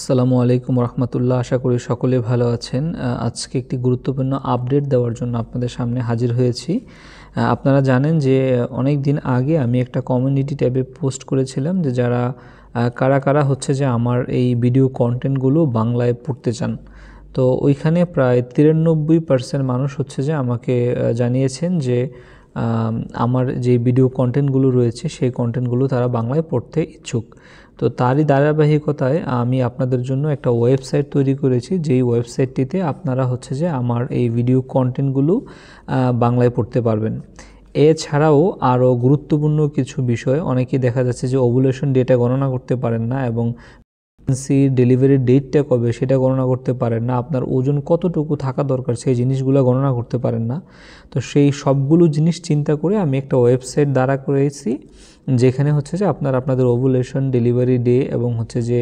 আসসালামু আলাইকুম রহমতুল্লাহ। আশা করি সকলে ভালো আছেন। আজকে একটি গুরুত্বপূর্ণ আপডেট দেওয়ার জন্য আপনাদের সামনে হাজির হয়েছি। আপনারা জানেন যে অনেক দিন আগে আমি একটা কমিউনিটি ট্যাবে পোস্ট করেছিলাম যে যারা কারা কারা হচ্ছে যে আমার এই ভিডিও কন্টেন্টগুলো বাংলায় পড়তে চান। তো ওইখানে প্রায় 93% মানুষ হচ্ছে যে আমাকে জানিয়েছেন যে আমার যে ভিডিও কন্টেন্টগুলো রয়েছে সেই কন্টেন্টগুলো তারা বাংলায় পড়তে ইচ্ছুক। তো তারই ধারাবাহিকতায় আমি আপনাদের জন্য একটা ওয়েবসাইট তৈরি করেছি, যেই ওয়েবসাইটটিতে আপনারা হচ্ছে যে আমার এই ভিডিও কন্টেন্টগুলো বাংলায় পড়তে পারবেন। এছাড়াও আরও গুরুত্বপূর্ণ কিছু বিষয়, অনেকেই দেখা যাচ্ছে যে ওভুলেশন ডেটা গণনা করতে পারেন না এবং ডেলিভারি ডেটটা কবে সেটা গণনা করতে পারেন না, আপনার ওজন কতটুকু থাকা দরকার সেই জিনিসগুলো গণনা করতে পারেন না। তো সেই সবগুলো জিনিস চিন্তা করে আমি একটা ওয়েবসাইট দাঁড়া করেছি, যেখানে হচ্ছে যে আপনাদের ওভুলেশন, ডেলিভারি ডে এবং হচ্ছে যে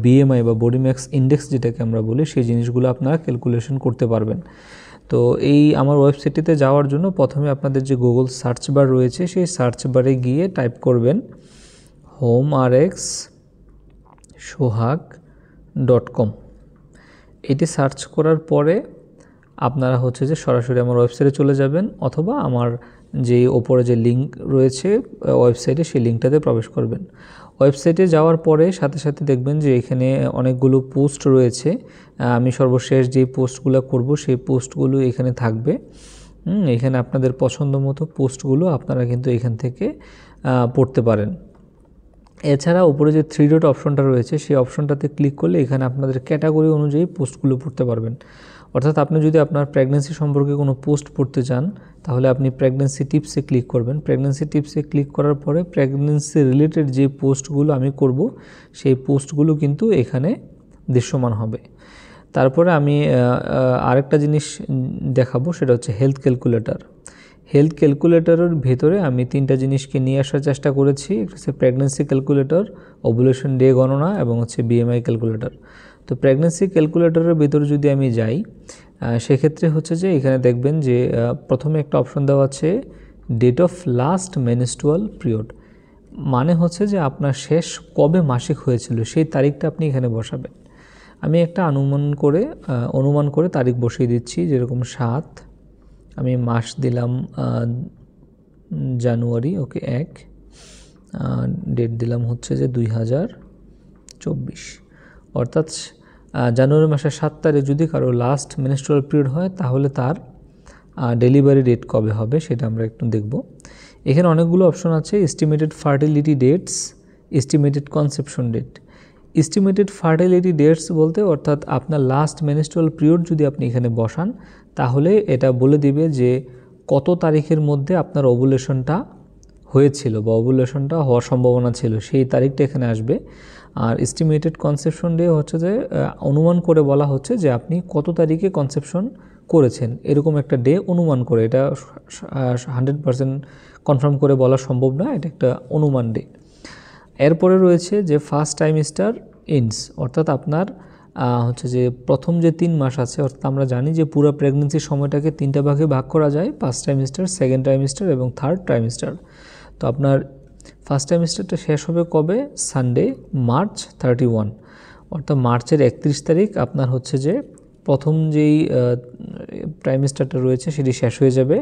বিএমআই বা বডি মাস ইন্ডেক্স যেটাকে আমরা বলি, সেই জিনিসগুলো আপনারা ক্যালকুলেশন করতে পারবেন। তো এই আমার ওয়েবসাইটটিতে যাওয়ার জন্য প্রথমে আপনাদের যে গুগল সার্চ বার রয়েছে সেই সার্চ বারে গিয়ে টাইপ করবেন homeRxSohag.com। এটি সার্চ করার পরে আপনারা হচ্ছে যে সরাসরি আমার ওয়েবসাইটে চলে যাবেন, অথবা আমার যে ওপরে যে লিঙ্ক রয়েছে ওয়েবসাইটে সেই লিঙ্কটাতে প্রবেশ করবেন। ওয়েবসাইটে যাওয়ার পরে সাথে সাথে দেখবেন যে এখানে অনেকগুলো পোস্ট রয়েছে। আমি সর্বশেষ যে পোস্টগুলো করব সেই পোস্টগুলো এখানে থাকবে। এখানে আপনাদের পছন্দ মতো পোস্টগুলো আপনারা কিন্তু এখান থেকে পড়তে পারেন। এছাড়া উপরে যে 3 ডট অপশনটা রয়েছে সেই অপশনটাতে ক্লিক করলে এখানে আপনাদের ক্যাটাগরি অনুযায়ী পোস্টগুলো পড়তে পারবেন। অর্থাৎ আপনি যদি আপনার প্রেগন্যান্সি সম্পর্কে কোনো পোস্ট পড়তে চান তাহলে আপনি প্রেগন্যান্সি টিপসে ক্লিক করবেন। প্রেগন্যান্সি টিপসে ক্লিক করার পরে প্রেগন্যান্সি রিলেটেড যে পোস্টগুলো আমি করব সেই পোস্টগুলো কিন্তু এখানে দৃশ্যমান হবে। তারপরে আমি আরেকটা জিনিস দেখাবো, সেটা হচ্ছে হেলথ ক্যালকুলেটর। হেলথ ক্যালকুলেটরের ভেতরে আমি 3টা জিনিসকে নিয়ে আসার চেষ্টা করেছি। একটা হচ্ছে প্রেগন্যান্সি ক্যালকুলেটর, ওভুলেশন ডে গণনা এবং হচ্ছে বিএমআই ক্যালকুলেটর। তো প্রেগন্যান্সি ক্যালকুলেটরের ভেতরে যদি আমি যাই সেক্ষেত্রে হচ্ছে যে এখানে দেখবেন যে প্রথমে একটা অপশন দেওয়া আছে date of last menstrual period, মানে হচ্ছে যে আপনার শেষ কবে মাসিক হয়েছিল সেই তারিখটা আপনি এখানে বসাবেন। আমি একটা অনুমান করে তারিখ বসিয়ে দিচ্ছি, যেরকম 7, আমি মাস দিলাম জানুয়ারি, ওকে 1, ডেট দিলাম হচ্ছে যে 2024। অর্থাৎ জানুয়ারি মাসের 7 তারিখ যদি কারো লাস্ট মেনস্ট্রুয়াল পিরিয়ড হয় তাহলে তার ডেলিভারি ডেট কবে হবে সেটা আমরা একটু দেখব। এখানে অনেকগুলো অপশন আছে, estimated fertility dates, estimated conception date. Estimated fertility dates বলতে অর্থাৎ আপনার লাস্ট মেনস্ট্রুয়াল পিরিয়ড যদি আপনি এখানে বসান তাহলে এটা বলে দিবে যে কত তারিখের মধ্যে আপনার ওভুলেশনটা হয়েছিল বা ওভুলেশনটা হওয়ার সম্ভাবনা ছিল সেই তারিখটা এখানে আসবে। আর এস্টিমেটেড কনসেপশন ডে হচ্ছে যে অনুমান করে বলা হচ্ছে যে আপনি কত তারিখে কনসেপশন করেছেন, এরকম একটা ডে অনুমান করে, এটা 100% কনফার্ম করে বলা সম্ভব না, এটা একটা অনুমান ডে। এরপরে রয়েছে যে ফার্স্ট ট্রাইমেস্টার এন্ডস, অর্থাৎ আপনার হচ্ছে যে প্রথম যে 3 মাস আছে, অর্থাৎ আমরা জানি যে পুরো প্রেগনেন্সির সময়টাকে 3টা ভাগে ভাগ করা যায়, ফার্স্ট ট্রাইমেস্টার, সেকেন্ড ট্রাইমেস্টার এবং থার্ড ট্রাইমেস্টার। তো আপনার ফার্স্ট ট্রাইমেস্টারটা শেষ হবে কবে? সানডে, মার্চ 31, অর্থাৎ মার্চের 31 তারিখ আপনার হচ্ছে যে প্রথম যেই ট্রাইমেস্টারটা রয়েছে সেটি শেষ হয়ে যাবে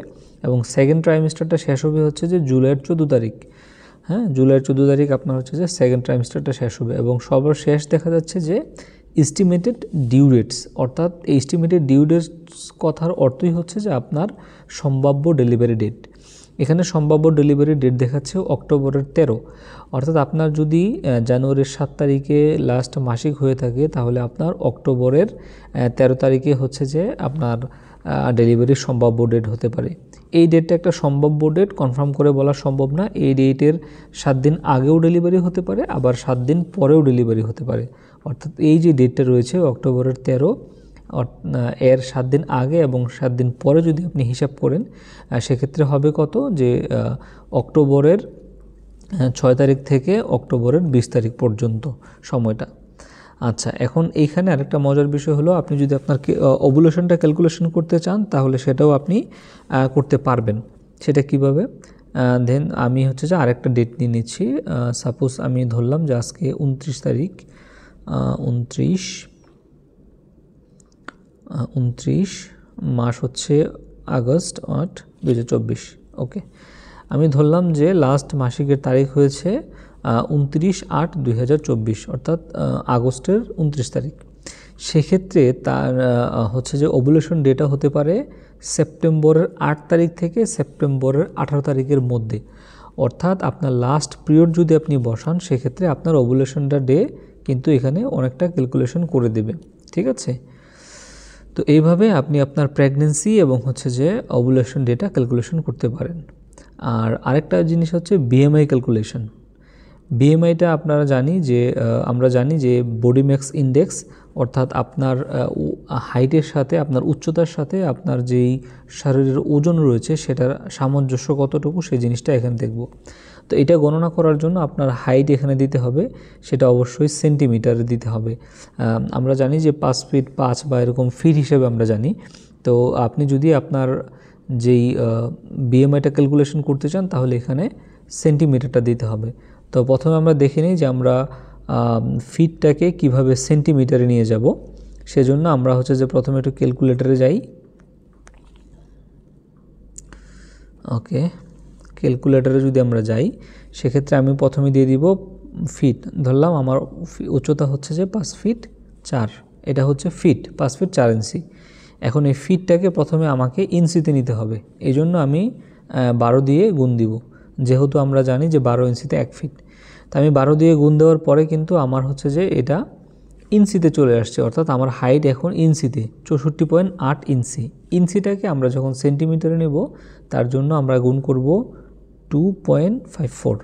এবং সেকেন্ড ট্রাইমেস্টারটা শেষ হবে হচ্ছে যে জুলাইয়ের 14 তারিখ। হ্যাঁ, জুলাইয়ের 14 তারিখ আপনার হচ্ছে যে সেকেন্ড ট্রাইমেস্টারটা শেষ হবে এবং সবার শেষ দেখা যাচ্ছে যে এস্টিমেটেড ডিউ ডেটস, অর্থাৎ এস্টিমেটেড ডিউ ডেটস কথার অর্থই হচ্ছে যে আপনার সম্ভাব্য ডেলিভারি ডেট। এখানে সম্ভাব্য ডেলিভারি ডেট দেখাচ্ছে অক্টোবরের 13, অর্থাৎ আপনার যদি জানুয়ারির 7 তারিখে লাস্ট মাসিক হয়ে থাকে তাহলে আপনার অক্টোবরের 13 তারিখে হচ্ছে যে আপনার ডেলিভারির সম্ভাব্য ডেট হতে পারে। এই ডেটটা একটা সম্ভাব্য ডেট, কনফার্ম করে বলা সম্ভব না। এই ডেটের 7 দিন আগেও ডেলিভারি হতে পারে, আবার 7 দিন পরেও ডেলিভারি হতে পারে। অর্থাৎ এই যে ডেটটা রয়েছে অক্টোবরের 13, এর 7 দিন আগে এবং 7 দিন পরে যদি আপনি হিসাব করেন সেক্ষেত্রে হবে কত, যে অক্টোবরের 6 তারিখ থেকে অক্টোবরের 20 তারিখ পর্যন্ত সময়টা। আচ্ছা, এখন এইখানে আরেকটা মজার বিষয় হলো, আপনি যদি আপনার ওভুলেশনটা ক্যালকুলেশন করতে চান তাহলে সেটাও আপনি করতে পারবেন। সেটা কিভাবে? দেন আমি হচ্ছে যে আরেকটা ডেট নিয়ে নিচ্ছি। সাপোজ আমি ধরলাম যে আজকে 29 তারিখ, 29 মাস হচ্ছে আগস্ট 2024। ওকে, আমি ধরলাম যে লাস্ট মাসিকের তারিখ হয়েছে 29/8/2024, অর্থাৎ আগস্টের 29 তারিখ। সেক্ষেত্রে তার হচ্ছে যে ওভুলেশন ডেটা হতে পারে সেপ্টেম্বরের 8 তারিখ থেকে সেপ্টেম্বরের 18 তারিখের মধ্যে। অর্থাৎ আপনার লাস্ট পিরিয়ড যদি আপনি বসান, সেক্ষেত্রে আপনার ওভুলেশনটা ডে কিন্তু এখানে অনেকটা ক্যালকুলেশন করে দেবে। ঠিক আছে, তো এইভাবে আপনি আপনার প্রেগনেন্সি এবং হচ্ছে যে ওভুলেশন ডেটা ক্যালকুলেশন করতে পারেন। আর আরেকটা জিনিস হচ্ছে বিএমআই ক্যালকুলেশন। বিএমআইটা আমরা জানি যে বডি ম্যাস ইন্ডেক্স, অর্থাৎ আপনার হাইটের সাথে আপনার উচ্চতার সাথে আপনার যেই শরীরের ওজন রয়েছে সেটার সামঞ্জস্য কতটুকু, সেই জিনিসটা এখানে দেখব। তো এটা গণনা করার জন্য আপনার হাইট এখানে দিতে হবে, সেটা অবশ্যই সেন্টিমিটারে দিতে হবে। আমরা জানি যে 5 ফিট 5 বা এরকম ফিট হিসেবে আমরা জানি। তো আপনি যদি আপনার যেই বিএমআইটা ক্যালকুলেশন করতে চান, তাহলে এখানে সেন্টিমিটারটা দিতে হবে। তো প্রথমে আমরা দেখে নিই যে আমরা ফিটটাকে কিভাবে সেন্টিমিটারে নিয়ে যাব। সেজন্য আমরা হচ্ছে যে প্রথমে একটু ক্যালকুলেটরে যাই। ওকে, ক্যালকুলেটরে যদি আমরা যাই, সেক্ষেত্রে আমি প্রথমে দিয়ে দিব ফিট। ধরলাম আমার উচ্চতা হচ্ছে যে 5 ফিট 4, এটা হচ্ছে ফিট 5 ফিট 4 ইঞ্চি। এখন এই ফিটটাকে প্রথমে আমাকে ইঞ্চিতে নিতে হবে, এই জন্য আমি 12 দিয়ে গুণ দিব, যেহেতু আমরা জানি যে 12 ইঞ্চিতে 1 ফিট। তো আমি 12 দিয়ে গুণ দেওয়ার পরে কিন্তু আমার হচ্ছে যে এটা ইঞ্চিতে চলে আসছে, অর্থাৎ আমার হাইট এখন ইঞ্চিতে 64.8 ইঞ্চি। ইঞ্চিটাকে আমরা যখন সেন্টিমিটারে নেব, তার জন্য আমরা গুণ করব 2.54।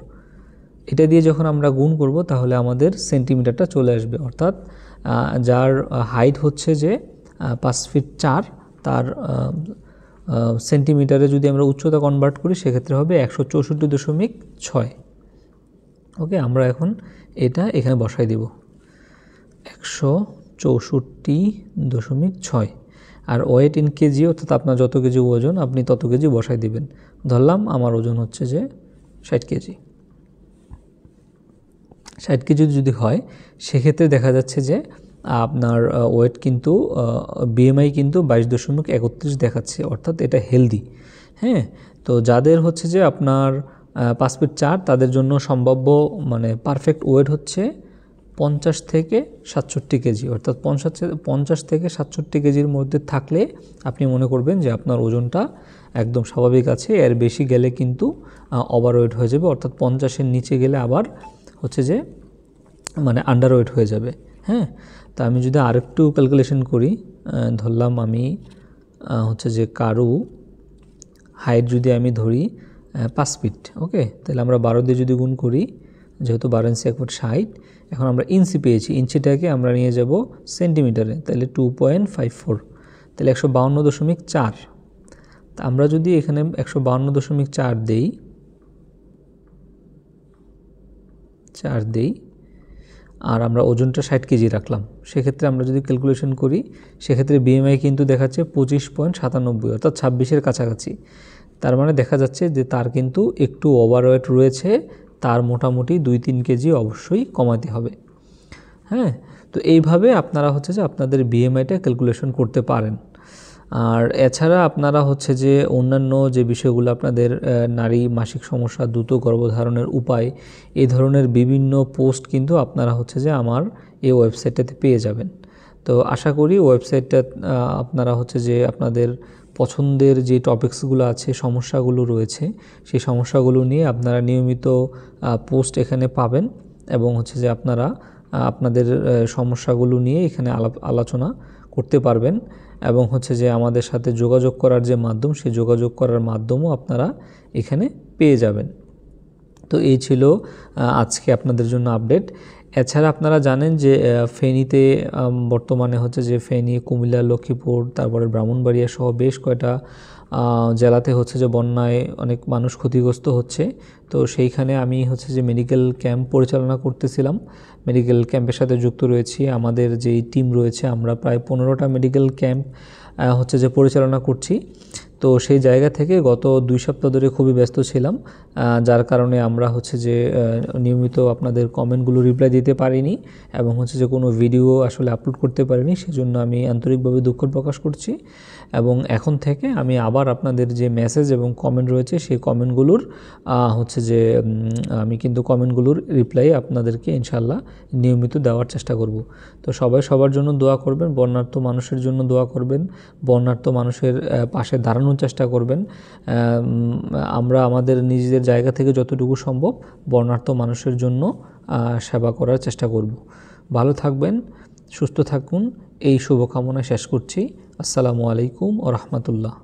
এটা দিয়ে যখন আমরা গুণ করব, তাহলে আমাদের সেন্টিমিটারটা চলে আসবে। অর্থাৎ যার হাইট হচ্ছে যে 5 ফিট 4, তার সেন্টিমিটারে যদি আমরা উচ্চতা কনভার্ট করি, সেক্ষেত্রে হবে 164.6। ওকে, আমরা এখন এটা এখানে বসাই দেব 164.6। আর ওয়েট ইন কেজি, অর্থাৎ আপনার যত কেজি ওজন আপনি তত কেজি বসাই দিবেন। ধরলাম আমার ওজন হচ্ছে যে 60 কেজি। 60 কেজি যদি হয়, সেক্ষেত্রে দেখা যাচ্ছে যে আপনার ওয়েট কিন্তু বিএমআই কিন্তু 22.31 দেখাচ্ছে, অর্থাৎ এটা হেলদি। হ্যাঁ, তো যাদের হচ্ছে যে আপনার 5 ফিট 4, তাদের জন্য সম্ভাব্য মানে পারফেক্ট ওয়েট হচ্ছে 50 থেকে 67 কেজি। অর্থাৎ 50 থেকে 67 কেজির মধ্যে থাকলে আপনি মনে করবেন যে আপনার ওজনটা একদম স্বাভাবিক আছে। এর বেশি গেলে কিন্তু ওভারওয়েট হয়ে যাবে, অর্থাৎ 50-এর নিচে গেলে আবার হচ্ছে যে মানে আন্ডারওয়েট হয়ে যাবে। হ্যাঁ, তা আমি যদি আরেকটু ক্যালকুলেশন করি, ধরলাম আমি হচ্ছে যে কারু হাইট যদি আমি ধরি 5 ফিট। ওকে, তাহলে আমরা 12 দিয়ে যদি গুণ করি, যেহেতু 12 ইঞ্চি 1 ফুট 60, এখন আমরা ইঞ্চি পেয়েছি, ইঞ্চিটাকে আমরা নিয়ে যাব সেন্টিমিটারে, তাহলে 2.54, তাহলে 152.4। তা আমরা যদি এখানে 152.4 দেই, আর আমরা ওজনটা 60 কেজি রাখলাম, সেক্ষেত্রে আমরা যদি ক্যালকুলেশন করি, সেক্ষেত্রে বিএমআই কিন্তু দেখাচ্ছে 25.97, অর্থাৎ 26-এর কাছাকাছি। তার মানে দেখা যাচ্ছে যে তার কিন্তু একটু ওভারওয়েট রয়েছে, তার মোটামুটি 2-3 কেজি অবশ্যই কমাতে হবে। হ্যাঁ, তো এইভাবে আপনারা হচ্ছে যে আপনাদের বিএমআইটা ক্যালকুলেশন করতে পারেন। আর এছাড়া আপনারা হচ্ছে যে অন্যান্য যে বিষয়গুলো আপনাদের নারী মাসিক সমস্যা, দ্রুত গর্ভধারণের উপায়, এই ধরনের বিভিন্ন পোস্ট কিন্তু আপনারা হচ্ছে যে আমার এই ওয়েবসাইটটাতে পেয়ে যাবেন। তো আশা করি ওয়েবসাইটটা আপনারা হচ্ছে যে আপনাদের পছন্দের যে টপিকসগুলো আছে, সমস্যাগুলো রয়েছে, সেই সমস্যাগুলো নিয়ে আপনারা নিয়মিত পোস্ট এখানে পাবেন, এবং হচ্ছে যে আপনারা আপনাদের সমস্যাগুলো নিয়ে এখানে আলোচনা করতে পারবেন, এবং হচ্ছে যে আমাদের সাথে যোগাযোগ করার যে মাধ্যম, সেই যোগাযোগ করার মাধ্যমও আপনারা এখানে পেয়ে যাবেন। তো এই ছিল আজকে আপনাদের জন্য আপডেট। এছাড়া আপনারা জানেন যে ফেনীতে বর্তমানে হচ্ছে যে ফেনী, কুমিল্লা, লক্ষ্মীপুর, তারপরে ব্রাহ্মণবাড়িয়া সহ বেশ কয়টা জেলাতে হচ্ছে যে বন্যায় অনেক মানুষ ক্ষতিগ্রস্ত হচ্ছে। তো সেইখানে আমি হচ্ছে যে মেডিকেল ক্যাম্প পরিচালনা করতেছিলাম, মেডিকেল ক্যাম্পের সাথে যুক্ত রয়েছি। আমাদের যেই টিম রয়েছে, আমরা প্রায় 15টা মেডিকেল ক্যাম্প হচ্ছে যে পরিচালনা করছি। তো সেই জায়গা থেকে গত 2 সপ্তাহ ধরে খুবই ব্যস্ত ছিলাম, যার কারণে আমরা হচ্ছে যে নিয়মিত আপনাদের কমেন্টগুলো রিপ্লাই দিতে পারিনি এবং হচ্ছে যে কোনো ভিডিও আসলে আপলোড করতে পারিনি। সেজন্য আমি আন্তরিকভাবে দুঃখ প্রকাশ করছি এবং এখন থেকে আমি আবার আপনাদের যে মেসেজ এবং কমেন্ট রয়েছে সেই কমেন্টগুলোর হচ্ছে যে আমি কিন্তু কমেন্টগুলোর রিপ্লাই আপনাদেরকে ইনশাআল্লাহ নিয়মিত দেওয়ার চেষ্টা করব। তো সবাই সবার জন্য দোয়া করবেন, বন্যার্ত মানুষের জন্য দোয়া করবেন, বন্যার্ত মানুষের পাশে দাঁড়ানোর চেষ্টা করবেন। আমরা আমাদের নিজেদের জায়গা থেকে যতটুকু সম্ভব বন্যার্ত মানুষের জন্য সেবা করার চেষ্টা করব। ভালো থাকবেন, সুস্থ থাকুন, এই শুভকামনা শেষ করছি। আসসালামু আলাইকুম ওয়া রাহমাতুল্লাহ।